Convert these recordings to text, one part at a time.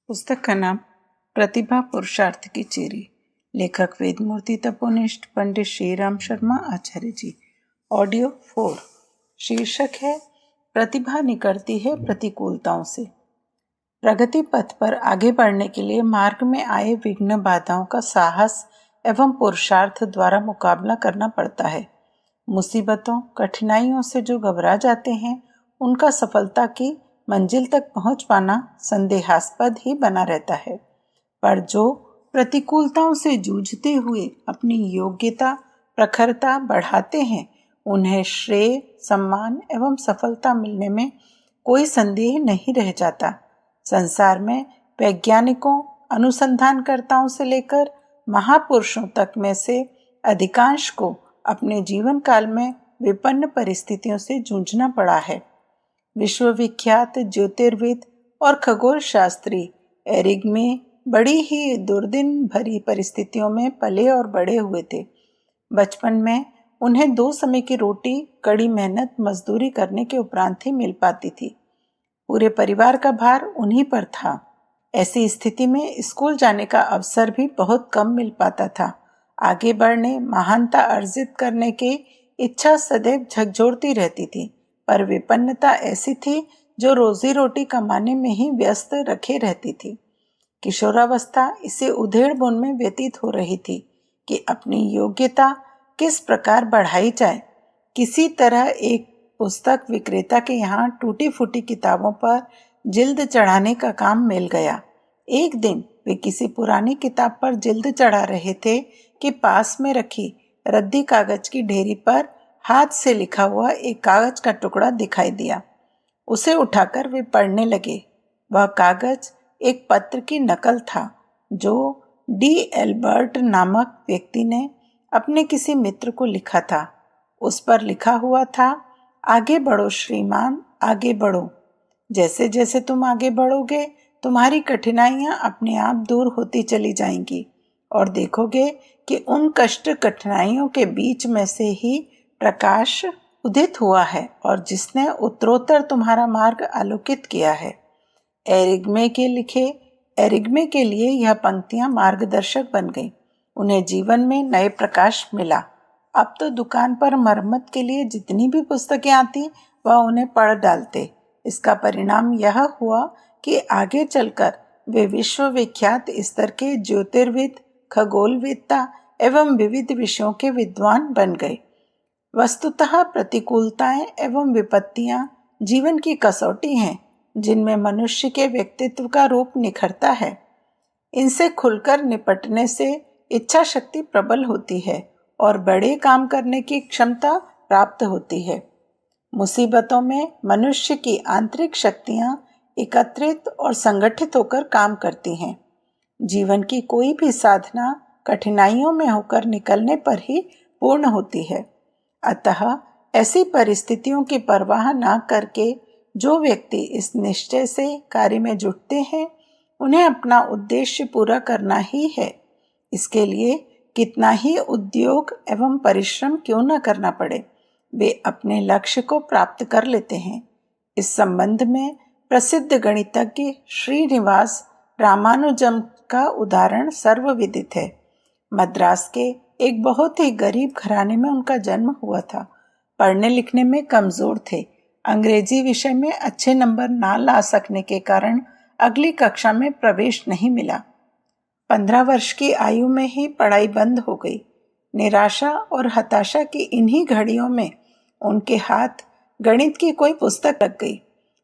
पुस्तक का नाम प्रतिभा पुरुषार्थ की चेरी। लेखक वेदमूर्ति तपोनिष्ठ पंडित श्रीराम शर्मा आचार्य जी। ऑडियो 4। शीर्षक है प्रतिभा निकलती है प्रतिकूलताओं से। प्रगति पथ पर आगे बढ़ने के लिए मार्ग में आए विघ्न बाधाओं का साहस एवं पुरुषार्थ द्वारा मुकाबला करना पड़ता है। मुसीबतों कठिनाइयों से जो घबरा जाते हैं उनका सफलता की मंजिल तक पहुंच पाना संदेहास्पद ही बना रहता है, पर जो प्रतिकूलताओं से जूझते हुए अपनी योग्यता प्रखरता बढ़ाते हैं उन्हें श्रेय सम्मान एवं सफलता मिलने में कोई संदेह नहीं रह जाता। संसार में वैज्ञानिकों अनुसंधानकर्ताओं से लेकर महापुरुषों तक में से अधिकांश को अपने जीवन काल में विपन्न परिस्थितियों से जूझना पड़ा है। विश्वविख्यात ज्योतिर्विद और खगोल शास्त्री एरिगमे बड़ी ही दुर्दिन भरी परिस्थितियों में पले और बड़े हुए थे। बचपन में उन्हें 2 समय की रोटी कड़ी मेहनत मजदूरी करने के उपरांत ही मिल पाती थी। पूरे परिवार का भार उन्हीं पर था। ऐसी स्थिति में स्कूल जाने का अवसर भी बहुत कम मिल पाता था। आगे बढ़ने महानता अर्जित करने की इच्छा सदैव झकझोरती रहती थी, पर विपन्नता ऐसी थी जो रोजी रोटी कमाने में ही व्यस्त रखे रहती थी। किशोरावस्था इसे उधेड़-बुन में व्यतीत हो रही थी कि अपनी योग्यता किस प्रकार बढ़ाई जाए। किसी तरह एक पुस्तक विक्रेता के यहाँ टूटी फूटी किताबों पर जिल्द चढ़ाने का काम मिल गया। एक दिन वे किसी पुरानी किताब पर जिल्द चढ़ा रहे थे कि पास में रखी रद्दी कागज की ढेरी पर हाथ से लिखा हुआ एक कागज का टुकड़ा दिखाई दिया। उसे उठाकर वे पढ़ने लगे। वह कागज एक पत्र की नकल था जो डी एल्बर्ट नामक व्यक्ति ने अपने किसी मित्र को लिखा था। उस पर लिखा हुआ था, आगे बढ़ो श्रीमान, आगे बढ़ो। जैसे जैसे तुम आगे बढ़ोगे तुम्हारी कठिनाइयां अपने आप दूर होती चली जाएंगी और देखोगे कि उन कष्ट कठिनाइयों के बीच में से ही प्रकाश उदित हुआ है और जिसने उत्तरोत्तर तुम्हारा मार्ग आलोकित किया है। एरिगमे के लिए यह पंक्तियां मार्गदर्शक बन गईं। उन्हें जीवन में नए प्रकाश मिला। अब तो दुकान पर मरम्मत के लिए जितनी भी पुस्तकें आती वह उन्हें पढ़ डालते। इसका परिणाम यह हुआ कि आगे चलकर वे विश्वविख्यात स्तर के ज्योतिर्विद खगोलवेत्ता एवं विविध विषयों के विद्वान बन गए। वस्तुतः प्रतिकूलताएं एवं विपत्तियां जीवन की कसौटी हैं जिनमें मनुष्य के व्यक्तित्व का रूप निखरता है। इनसे खुलकर निपटने से इच्छा शक्ति प्रबल होती है और बड़े काम करने की क्षमता प्राप्त होती है। मुसीबतों में मनुष्य की आंतरिक शक्तियां एकत्रित और संगठित होकर काम करती हैं। जीवन की कोई भी साधना कठिनाइयों में होकर निकलने पर ही पूर्ण होती है। अतः ऐसी परिस्थितियों की परवाह न करके जो व्यक्ति इस निश्चय से कार्य में जुटते हैं उन्हें अपना उद्देश्य पूरा करना ही है। इसके लिए कितना ही उद्योग एवं परिश्रम क्यों न करना पड़े, वे अपने लक्ष्य को प्राप्त कर लेते हैं। इस संबंध में प्रसिद्ध गणितज्ञ श्रीनिवास रामानुजम का उदाहरण सर्वविदित है। मद्रास के एक बहुत ही गरीब घराने में उनका जन्म हुआ था। पढ़ने लिखने में कमजोर थे। अंग्रेजी विषय में अच्छे नंबर ना ला सकने के कारण अगली कक्षा में प्रवेश नहीं मिला। 15 वर्ष की आयु में ही पढ़ाई बंद हो गई। निराशा और हताशा की इन्हीं घड़ियों में उनके हाथ गणित की कोई पुस्तक लग गई।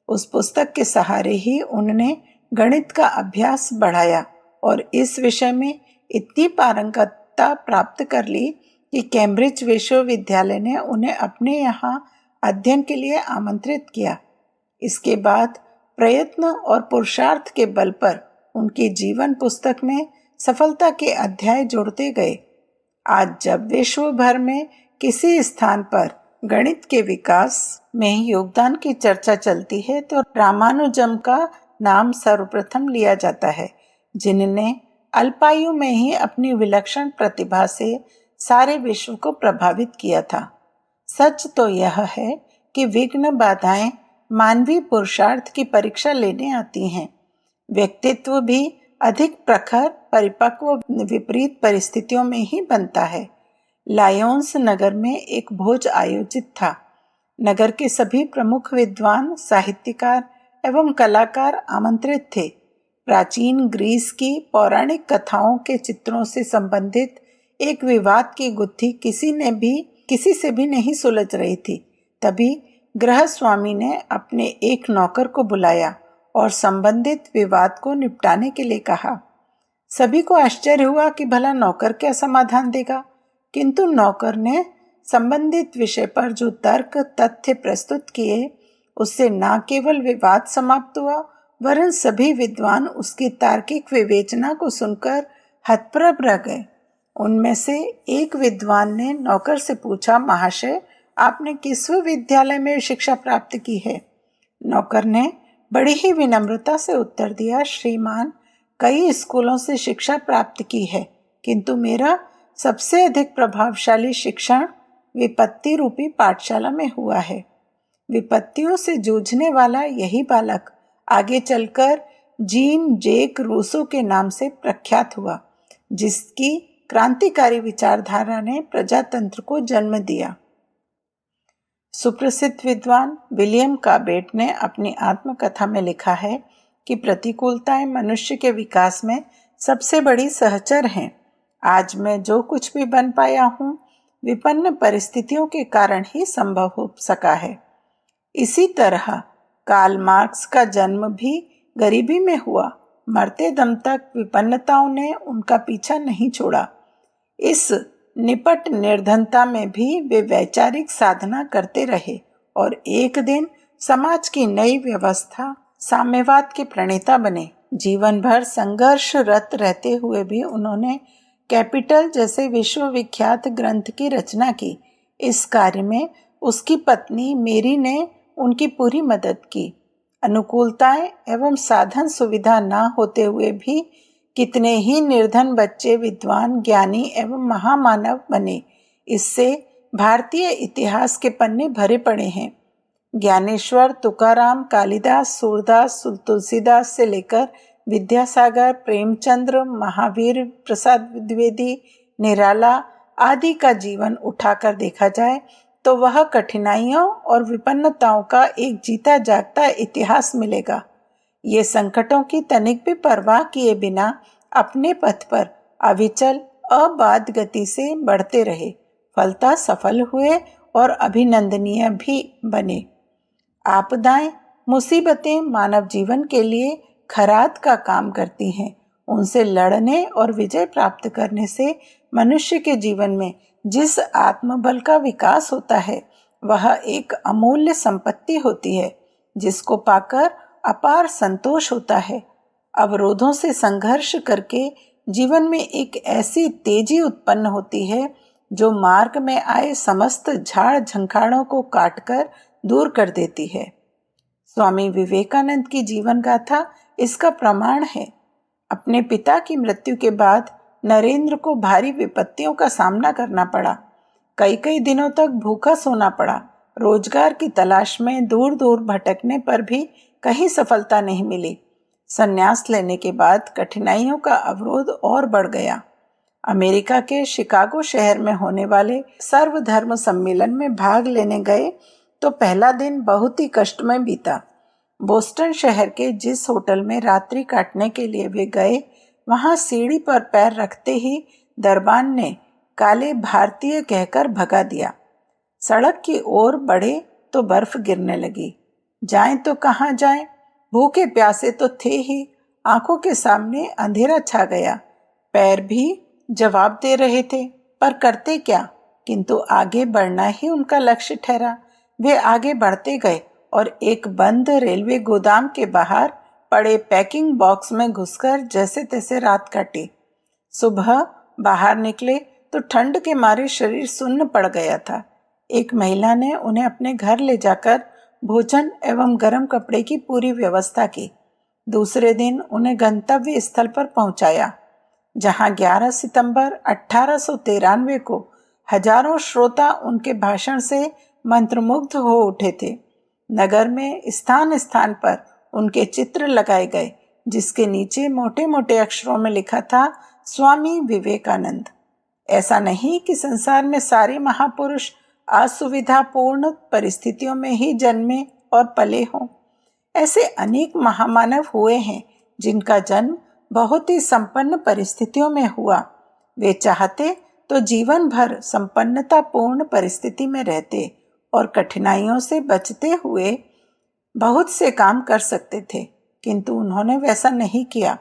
उस पुस्तक के सहारे ही उन्होंने गणित का अभ्यास बढ़ाया और इस विषय में इतनी पारंगतता प्राप्त कर ली कि कैम्ब्रिज विश्वविद्यालय ने उन्हें अपने यहाँ अध्ययन के लिए आमंत्रित किया। इसके बाद प्रयत्न और पुरुषार्थ के बल पर उनकी जीवन पुस्तक में सफलता के अध्याय जोड़ते गए। आज जब विश्व भर में किसी स्थान पर गणित के विकास में योगदान की चर्चा चलती है तो रामानुजम का नाम सर्वप्रथम लिया जाता है, जिन्होंने अल्पायु में ही अपनी विलक्षण प्रतिभा से सारे विश्व को प्रभावित किया था। सच तो यह है कि विघ्न बाधाएं मानवीय पुरुषार्थ की परीक्षा लेने आती हैं। व्यक्तित्व भी अधिक प्रखर, परिपक्व विपरीत परिस्थितियों में ही बनता है। लायोन्स नगर में एक भोज आयोजित था। नगर के सभी प्रमुख विद्वान, साहित्यकार एवं कलाकार आमंत्रित थे। प्राचीन ग्रीस की पौराणिक कथाओं के चित्रों से संबंधित एक विवाद की गुत्थी किसी से भी नहीं सुलझ रही थी। तभी गृह स्वामी ने अपने एक नौकर को बुलाया और संबंधित विवाद को निपटाने के लिए कहा। सभी को आश्चर्य हुआ कि भला नौकर क्या समाधान देगा, किंतु नौकर ने संबंधित विषय पर जो तर्क तथ्य प्रस्तुत किए, उससे न केवल विवाद समाप्त हुआ, वरन सभी विद्वान उसकी तार्किक विवेचना को सुनकर हतप्रभ रह गए। उनमें से एक विद्वान ने नौकर से पूछा, महाशय, आपने किस विद्यालय में शिक्षा प्राप्त की है? नौकर ने बड़ी ही विनम्रता से उत्तर दिया, श्रीमान, कई स्कूलों से शिक्षा प्राप्त की है, किंतु मेरा सबसे अधिक प्रभावशाली शिक्षण विपत्ति रूपी पाठशाला में हुआ है। विपत्तियों से जूझने वाला यही बालक आगे चलकर जीन जैक रूसो के नाम से प्रख्यात हुआ, जिसकी क्रांतिकारी विचारधारा ने प्रजातंत्र को जन्म दिया। सुप्रसिद्ध विद्वान विलियम काबेट ने अपनी आत्मकथा में लिखा है कि प्रतिकूलताएं मनुष्य के विकास में सबसे बड़ी सहचर हैं। आज मैं जो कुछ भी बन पाया हूँ, विपन्न परिस्थितियों के कारण ही संभव हो सका है। इसी तरह कार्ल मार्क्स का जन्म भी गरीबी में हुआ। मरते दम तक विपन्नताओं ने उनका पीछा नहीं छोड़ा। इस निपट निर्धनता में भी वे वैचारिक साधना करते रहे और एक दिन समाज की नई व्यवस्था, साम्यवाद के प्रणेता बने। जीवन भर संघर्षरत रहते हुए भी उन्होंने कैपिटल जैसे विश्वविख्यात ग्रंथ की रचना की। इस कार्य में उसकी पत्नी मेरी ने उनकी पूरी मदद की। अनुकूलताएं एवं साधन सुविधा न होते हुए भी कितने ही निर्धन बच्चे विद्वान, ज्ञानी एवं महामानव बने। इससे भारतीय इतिहास के पन्ने भरे पड़े हैं। ज्ञानेश्वर, तुकाराम, कालिदास, सूरदास, तुलसीदास से लेकर विद्यासागर, प्रेमचंद्र, महावीर प्रसाद द्विवेदी, निराला आदि का जीवन उठाकर देखा जाए तो वह कठिनाइयों और विपन्नताओं का एक जीता जागता इतिहास मिलेगा। ये संकटों की तनिक भी परवाह किए बिना अपने पथ पर अविचल अबाध गति से बढ़ते रहे, फलतः सफल हुए और अभिनंदनीय भी बने। आपदाएं, मुसीबतें मानव जीवन के लिए खराद का काम करती हैं। उनसे लड़ने और विजय प्राप्त करने से मनुष्य के जीवन में जिस आत्मबल का विकास होता है, वह एक अमूल्य संपत्ति होती है, जिसको पाकर अपार संतोष होता है। अवरोधों से संघर्ष करके जीवन में एक ऐसी तेजी उत्पन्न होती है जो मार्ग में आए समस्त झाड़ झंखाड़ों को काटकर दूर कर देती है। स्वामी विवेकानंद की जीवन गाथा इसका प्रमाण है। अपने पिता की मृत्यु के बाद नरेंद्र को भारी विपत्तियों का सामना करना पड़ा। कई दिनों तक भूखा सोना पड़ा। रोजगार की तलाश में दूर दूर भटकने पर भी कहीं सफलता नहीं मिली। संन्यास लेने के बाद कठिनाइयों का अवरोध और बढ़ गया। अमेरिका के शिकागो शहर में होने वाले सर्वधर्म सम्मेलन में भाग लेने गए तो पहला दिन बहुत ही कष्टमय बीता। बोस्टन शहर के जिस होटल में रात्रि काटने के लिए वे गए, वहां सीढ़ी पर पैर रखते ही दरबान ने काले भारतीय कहकर भगा दिया। सड़क की ओर बढ़े तो बर्फ गिरने लगी। जाएं तो कहाँ जाएं? भूखे प्यासे तो थे ही। आंखों के सामने अंधेरा छा गया। पैर भी जवाब दे रहे थे, पर करते क्या? किंतु आगे बढ़ना ही उनका लक्ष्य ठहरा। वे आगे बढ़ते गए और एक बंद रेलवे गोदाम के बाहर पड़े पैकिंग बॉक्स में घुसकर जैसे तैसे रात काटी। सुबह बाहर निकले तो ठंड के मारे शरीर सुन्न पड़ गया था। एक महिला ने उन्हें अपने घर ले जाकर भोजन एवं गर्म कपड़े की पूरी व्यवस्था की। दूसरे दिन उन्हें गंतव्य स्थल पर पहुंचाया, जहां 11 सितंबर 1893 को हजारों श्रोता उनके भाषण से मंत्रमुग्ध हो उठे थे। नगर में स्थान स्थान पर उनके चित्र लगाए गए। जिसके नीचे मोटे मोटे अक्षरों में लिखा था स्वामी विवेकानंद। ऐसा नहीं कि संसार में सारे महापुरुष असुविधापूर्ण परिस्थितियों में ही जन्मे और पले हों। ऐसे अनेक महामानव हुए हैं जिनका जन्म बहुत ही संपन्न परिस्थितियों में हुआ। वे चाहते तो जीवन भर संपन्नतापूर्ण परिस्थिति में रहते और कठिनाइयों से बचते हुए बहुत से काम कर सकते थे, किंतु उन्होंने वैसा नहीं किया,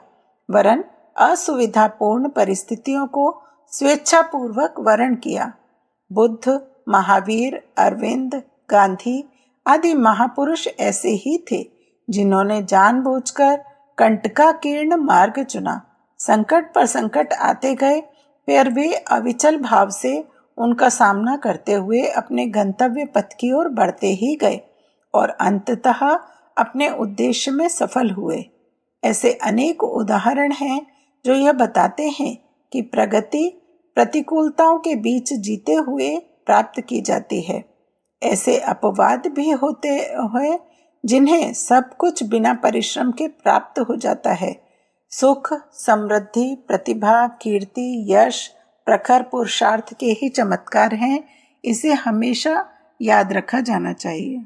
वरन असुविधापूर्ण परिस्थितियों को स्वेच्छापूर्वक वर्ण किया। बुद्ध, महावीर, अरविंद, गांधी आदि महापुरुष ऐसे ही थे जिन्होंने जानबूझकर कंटकाकीर्ण मार्ग चुना। संकट पर संकट आते गए, फिर वे अविचल भाव से उनका सामना करते हुए अपने गंतव्य पथ की ओर बढ़ते ही गए और अंततः अपने उद्देश्य में सफल हुए। ऐसे अनेक उदाहरण हैं जो यह बताते हैं कि प्रगति प्रतिकूलताओं के बीच जीते हुए प्राप्त की जाती है। ऐसे अपवाद भी होते हैं जिन्हें सब कुछ बिना परिश्रम के प्राप्त हो जाता है। सुख, समृद्धि, प्रतिभा, कीर्ति, यश प्रखर पुरुषार्थ के ही चमत्कार हैं। इसे हमेशा याद रखा जाना चाहिए।